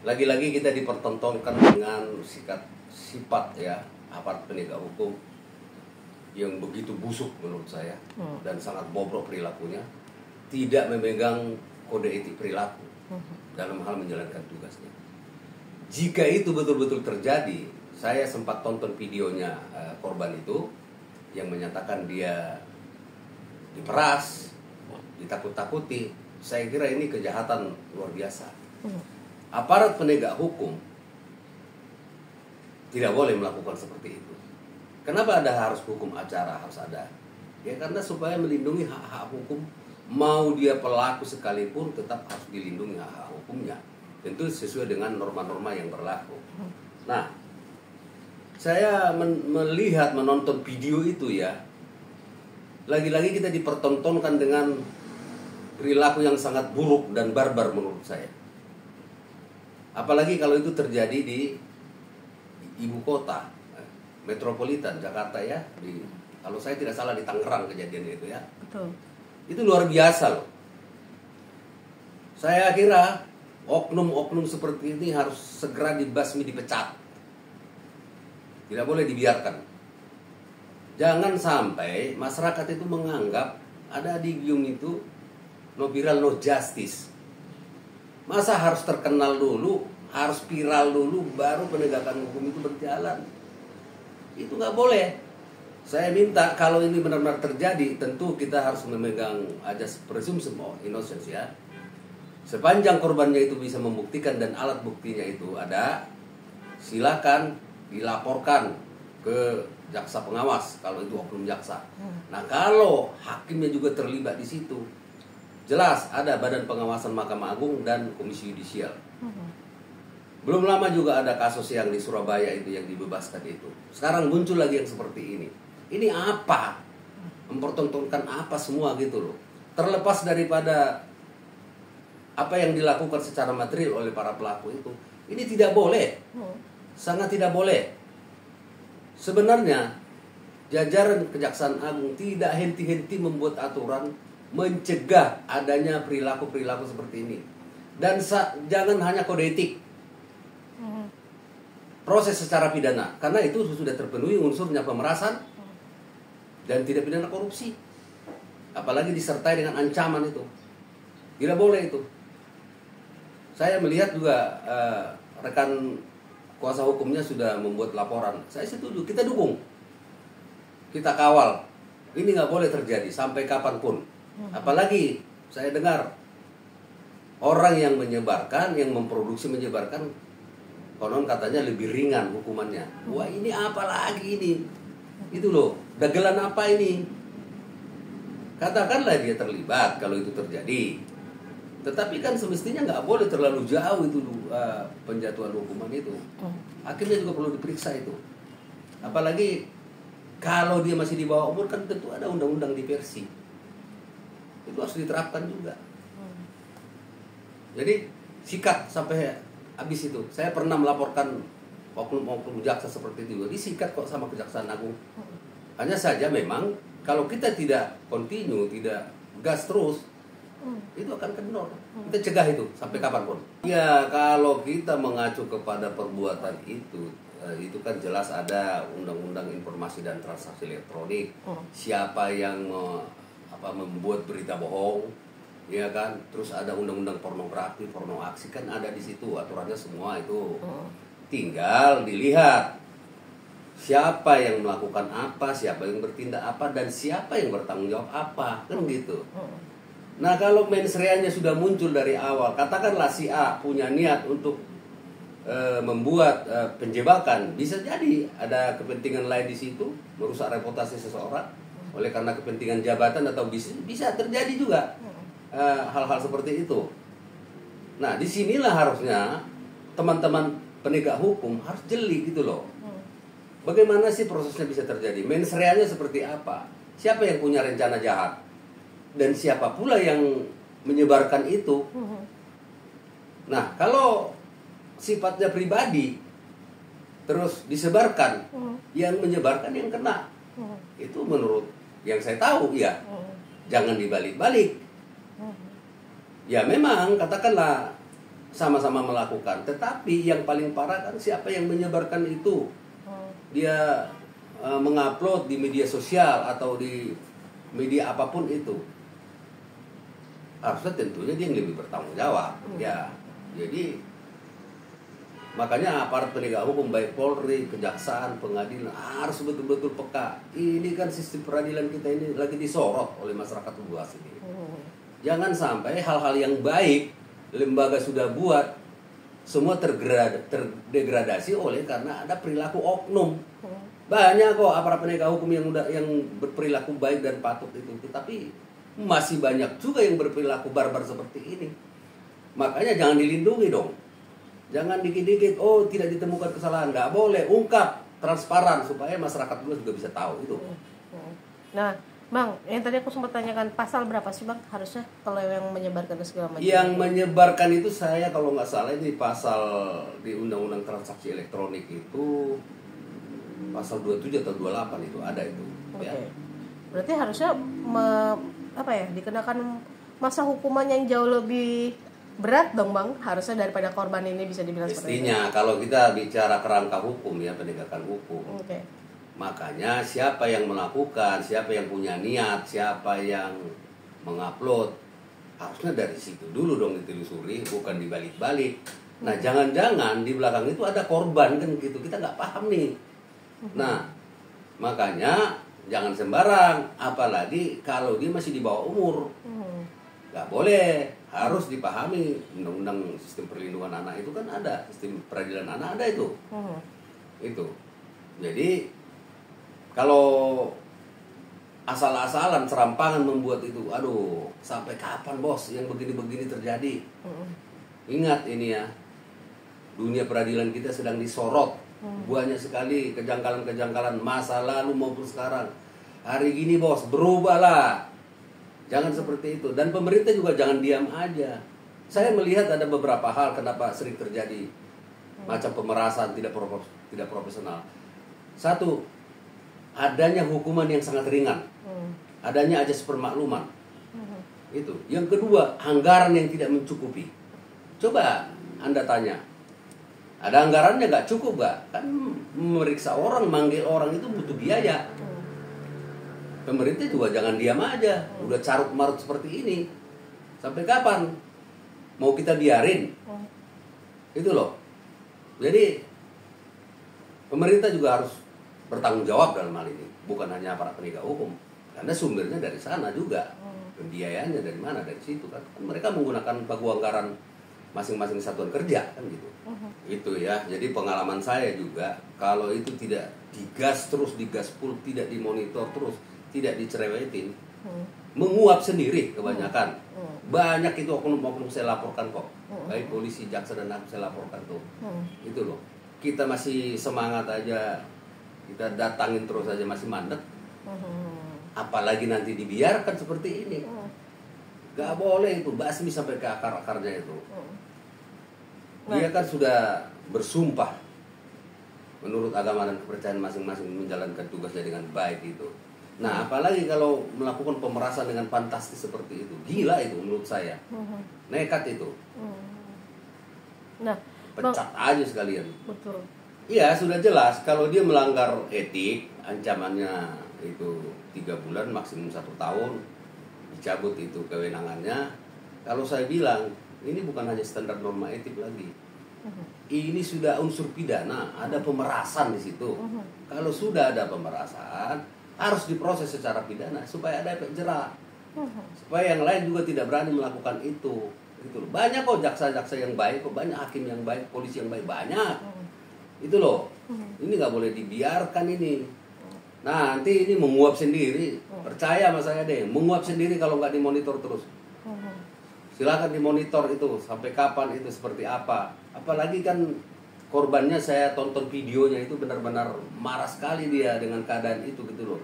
Lagi-lagi kita dipertontonkan dengan sifat ya aparat penegak hukum yang begitu busuk menurut saya dan sangat bobrok perilakunya, tidak memegang kode etik perilaku dalam hal menjalankan tugasnya. Jika itu betul-betul terjadi, saya sempat tonton videonya korban itu yang menyatakan dia diperas, ditakut-takuti. Saya kira ini kejahatan luar biasa. Aparat penegak hukum tidak boleh melakukan seperti itu. Kenapa harus hukum acara harus ada? Ya karena supaya melindungi hak-hak hukum. Mau dia pelaku sekalipun tetap harus dilindungi hak-hak hukumnya. Tentu sesuai dengan norma-norma yang berlaku. Nah, saya melihat menonton video itu ya. Lagi-lagi kita dipertontonkan dengan perilaku yang sangat buruk dan barbar menurut saya. Apalagi kalau itu terjadi di ibu kota metropolitan Jakarta ya, kalau saya tidak salah di Tangerang kejadian itu ya. Betul. Itu luar biasa loh. Saya kira oknum-oknum seperti ini harus segera dibasmi, dipecat. Tidak boleh dibiarkan. Jangan sampai masyarakat itu menganggap ada di Gium itu no viral no justice. Masa harus terkenal dulu, harus viral dulu, baru penegakan hukum itu berjalan? Itu nggak boleh. Saya minta kalau ini benar-benar terjadi, tentu kita harus memegang ajas presumption of innocence ya. Sepanjang korbannya itu bisa membuktikan dan alat buktinya itu ada, silakan dilaporkan ke jaksa pengawas kalau itu oknum jaksa. Nah kalau hakimnya juga terlibat di situ, jelas ada Badan Pengawasan Mahkamah Agung dan Komisi Yudisial. Belum lama juga ada kasus yang di Surabaya itu yang dibebaskan itu. Sekarang muncul lagi yang seperti ini. Ini apa? Mempertontonkan apa semua gitu loh. Terlepas daripada apa yang dilakukan secara material oleh para pelaku itu, ini tidak boleh. Sangat tidak boleh. Sebenarnya jajaran Kejaksaan Agung tidak henti-henti membuat aturan mencegah adanya perilaku-perilaku seperti ini. Dan jangan hanya kode etik, proses secara pidana, karena itu sudah terpenuhi unsurnya pemerasan dan tidak pidana korupsi, apalagi disertai dengan ancaman itu. Tidak boleh itu. Saya melihat juga rekan kuasa hukumnya sudah membuat laporan. Saya setuju, kita dukung, kita kawal. Ini nggak boleh terjadi sampai kapanpun. Apalagi saya dengar orang yang menyebarkan, yang memproduksi menyebarkan, konon katanya lebih ringan hukumannya. Wah ini apa lagi ini? Itu loh, dagelan apa ini? Katakanlah dia terlibat kalau itu terjadi. Tetapi kan semestinya nggak boleh terlalu jauh itu penjatuhan hukuman itu. Hakimnya juga perlu diperiksa itu. Apalagi kalau dia masih di bawah umur kan tentu ada undang-undang diversi. Itu harus diterapkan juga. Jadi sikat sampai habis itu. Saya pernah melaporkan oknum-oknum jaksa seperti itu. Disikat kok sama Kejaksaan Agung. Hanya saja memang kalau kita tidak continue, tidak gas terus, itu akan kendor. Kita cegah itu sampai kapanpun. Ya kalau kita mengacu kepada perbuatan itu kan jelas ada Undang-Undang Informasi dan Transaksi Elektronik. Siapa yang membuat berita bohong, ya kan? Terus ada Undang-Undang Pornografi, porno aksi kan ada di situ, aturannya semua itu. Tinggal dilihat siapa yang melakukan apa, siapa yang bertindak apa, dan siapa yang bertanggung jawab apa, kan gitu. Nah kalau mens reanya sudah muncul dari awal, katakanlah si A punya niat untuk membuat penjebakan, bisa jadi ada kepentingan lain di situ, merusak reputasi seseorang oleh karena kepentingan jabatan atau bisnis, bisa terjadi juga hal-hal seperti itu. Nah disinilah harusnya teman-teman penegak hukum harus jeli gitu loh. Bagaimana sih prosesnya bisa terjadi? Mens reanya seperti apa? Siapa yang punya rencana jahat? Dan siapa pula yang menyebarkan itu? Nah, kalau sifatnya pribadi terus disebarkan, yang menyebarkan yang kena. Itu menurut yang saya tahu ya. Jangan dibalik-balik. Ya memang katakanlah sama-sama melakukan. Tetapi yang paling parah kan siapa yang menyebarkan itu. Dia mengupload di media sosial atau di media apapun itu. Harusnya tentunya dia yang lebih bertanggung jawab. Ya, jadi makanya aparat penegak hukum baik Polri, Kejaksaan, Pengadilan harus betul-betul peka. Ini kan sistem peradilan kita ini lagi disorot oleh masyarakat luas ini. Jangan sampai hal-hal yang baik lembaga sudah buat semua terdegradasi oleh karena ada perilaku oknum. Banyak kok aparat penegak hukum yang berperilaku baik dan patut itu, tapi masih banyak juga yang berperilaku barbar seperti ini. Makanya jangan dilindungi dong. Jangan dikit-dikit tidak ditemukan kesalahan, nggak boleh, ungkap transparan supaya masyarakat juga bisa tahu itu. Nah, Bang, yang tadi aku sempat tanyakan pasal berapa sih Bang harusnya kalau yang menyebarkan segala macam? Yang menyebarkan itu saya kalau nggak salah ini pasal di Undang-Undang Transaksi Elektronik itu pasal 27 atau 28 itu ada itu. Okay. Ya. Berarti harusnya dikenakan masa hukuman yang jauh lebih berat dong Bang, harusnya daripada korban ini bisa dibilang seperti itu. Pastinya kalau kita bicara kerangka hukum ya, penegakan hukum. Okay. Makanya siapa yang melakukan, siapa yang punya niat, siapa yang mengupload, harusnya dari situ dulu dong ditelusuri, bukan dibalik-balik. Nah, jangan-jangan di belakang itu ada korban kan gitu, kita nggak paham nih. Nah, makanya jangan sembarang, apalagi kalau dia masih di bawah umur. Nggak boleh, harus dipahami undang-undang sistem perlindungan anak itu kan ada, sistem peradilan anak ada itu. Itu. Jadi kalau asal-asalan serampangan membuat itu, aduh, sampai kapan bos yang begini-begini terjadi? Ingat ini ya, dunia peradilan kita sedang disorot. Banyak sekali kejanggalan-kejanggalan masa lalu maupun sekarang. Hari gini bos, berubahlah. Jangan seperti itu. Dan pemerintah juga jangan diam aja. Saya melihat ada beberapa hal kenapa sering terjadi macam pemerasan tidak profesional. Satu, adanya hukuman yang sangat ringan. Adanya ajas permakluman. Itu. Yang kedua, anggaran yang tidak mencukupi. Coba Anda tanya, ada anggarannya nggak cukup nggak? Kan memeriksa orang, manggil orang itu butuh biaya. Pemerintah juga jangan diam aja. Udah carut marut seperti ini, sampai kapan mau kita biarin? Itu loh. Jadi pemerintah juga harus bertanggung jawab dalam hal ini, bukan hanya para penegak hukum, karena sumbernya dari sana juga, pembiayaannya dari mana, dari situ kan. Mereka menggunakan pagu anggaran masing-masing satuan kerja kan gitu. Itu ya. Jadi pengalaman saya juga, kalau itu tidak digas terus, digaspol, tidak dimonitor terus, tidak dicerewetin, menguap sendiri kebanyakan. Banyak itu oknum-oknum saya laporkan kok. Baik polisi, jaksa dan hakim saya laporkan tuh. Itu loh. Kita masih semangat aja, kita datangin terus aja masih mandek. Apalagi nanti dibiarkan seperti ini. Gak boleh itu, basmi sampai ke akar-akarnya itu. Dia kan sudah bersumpah menurut agama dan kepercayaan masing-masing menjalankan tugasnya dengan baik itu. Nah, apalagi kalau melakukan pemerasan dengan fantastis seperti itu. Gila itu menurut saya. Nekat itu. Nah, pecat aja sekalian. Betul. Iya, sudah jelas kalau dia melanggar etik, ancamannya itu 3 bulan maksimum 1 tahun, dicabut itu kewenangannya. Kalau saya bilang ini bukan hanya standar norma etik lagi. Ini sudah unsur pidana, ada pemerasan di situ. Kalau sudah ada pemerasan, harus diproses secara pidana supaya ada efek jerak. Supaya yang lain juga tidak berani melakukan itu. Gitu loh. Banyak kok jaksa-jaksa yang baik, kok banyak hakim yang baik, polisi yang baik, banyak. Itu loh. Ini nggak boleh dibiarkan ini. Nah, nanti ini menguap sendiri. Percaya sama saya deh, menguap sendiri kalau nggak dimonitor terus. Silakan dimonitor itu sampai kapan itu seperti apa. Apalagi kan korbannya saya tonton videonya itu benar-benar marah sekali dia dengan keadaan itu gitu loh.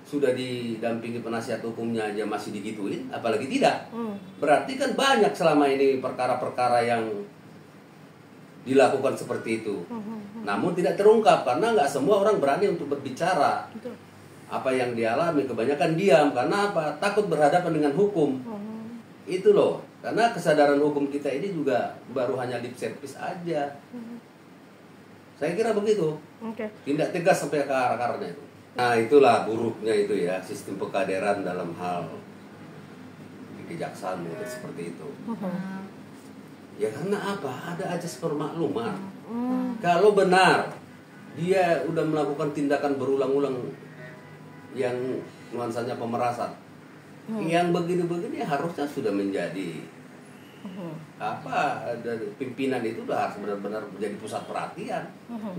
Sudah didampingi penasihat hukumnya aja masih digituin, apalagi tidak. Berarti kan banyak selama ini perkara-perkara yang dilakukan seperti itu. Namun tidak terungkap karena nggak semua orang berani untuk berbicara. Apa yang dialami kebanyakan diam karena apa? Takut berhadapan dengan hukum. Itu loh. Karena kesadaran hukum kita ini juga baru hanya lip service aja. Saya kira begitu. Tindak tegas sampai ke akar-akarnya itu. Nah, itulah buruknya itu ya, sistem pekaderan dalam hal di kejaksaan mungkin seperti itu. Ya karena apa? Ada ajas permakluman. Kalau benar dia udah melakukan tindakan berulang-ulang yang nuansanya pemerasan, yang begini-begini harusnya sudah menjadi dari pimpinan itu udah harus benar-benar menjadi pusat perhatian.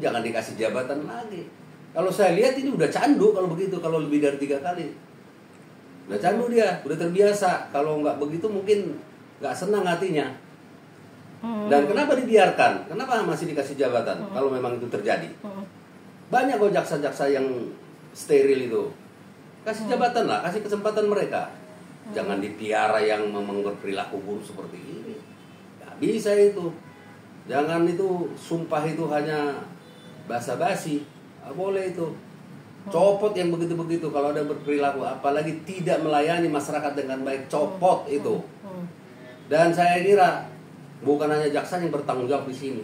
Jangan dikasih jabatan lagi. Kalau saya lihat ini udah candu kalau begitu, kalau lebih dari 3 kali. Udah candu dia, udah terbiasa. Kalau nggak begitu mungkin nggak senang hatinya. Dan kenapa dibiarkan? Kenapa masih dikasih jabatan kalau memang itu terjadi? Banyak kok jaksa-jaksa yang steril itu. Kasih jabatan lah, kasih kesempatan mereka. Jangan dipiara yang memang berperilaku buruk seperti ini. Gak bisa itu. Jangan itu sumpah itu hanya basa-basi. Gak boleh itu. Copot yang begitu-begitu kalau ada berperilaku, apalagi tidak melayani masyarakat dengan baik, copot itu. Dan saya kira bukan hanya jaksa yang bertanggung jawab di sini.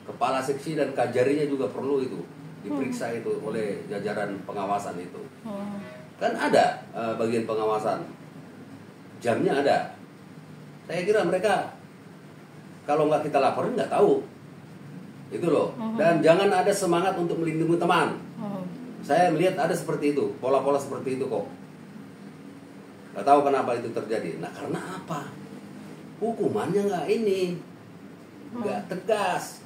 Kepala seksi dan kajarinya juga perlu itu diperiksa itu oleh jajaran pengawasan itu. Kan ada bagian pengawasan. Jamnya ada. Saya kira mereka kalau nggak kita laporin nggak tahu. Itu loh. Dan jangan ada semangat untuk melindungi teman. Saya melihat ada seperti itu, pola-pola seperti itu kok. Nggak tahu kenapa itu terjadi. Nah karena apa? Hukumannya nggak tegas,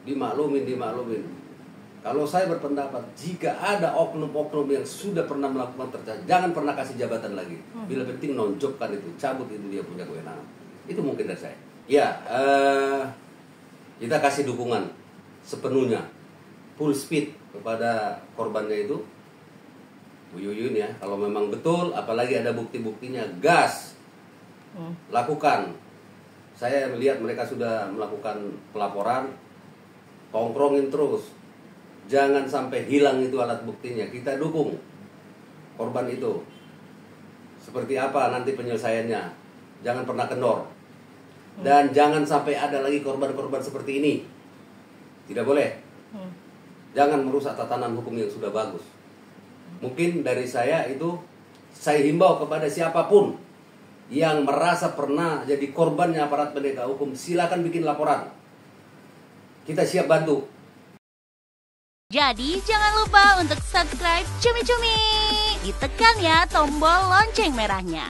dimaklumin. Kalau saya berpendapat, jika ada oknum-oknum yang sudah pernah melakukan terjadi, jangan pernah kasih jabatan lagi. Bila penting nonjokkan itu, cabut itu dia punya kewenangan. Itu mungkin dari saya. Ya, kita kasih dukungan sepenuhnya, full speed kepada korbannya itu, Bu Yuyun ya. Kalau memang betul, apalagi ada bukti-buktinya, gas. Lakukan. Saya melihat mereka sudah melakukan pelaporan, tongkrongin terus, jangan sampai hilang itu alat buktinya. Kita dukung korban itu. Seperti apa nanti penyelesaiannya, jangan pernah kendor. Dan jangan sampai ada lagi korban-korban seperti ini. Tidak boleh. Jangan merusak tatanan hukum yang sudah bagus. Mungkin dari saya itu, saya himbau kepada siapapun yang merasa pernah jadi korbannya aparat penegak hukum, silakan bikin laporan. Kita siap bantu. Jadi jangan lupa untuk subscribe Cumi Cumi. Ditekan ya tombol lonceng merahnya.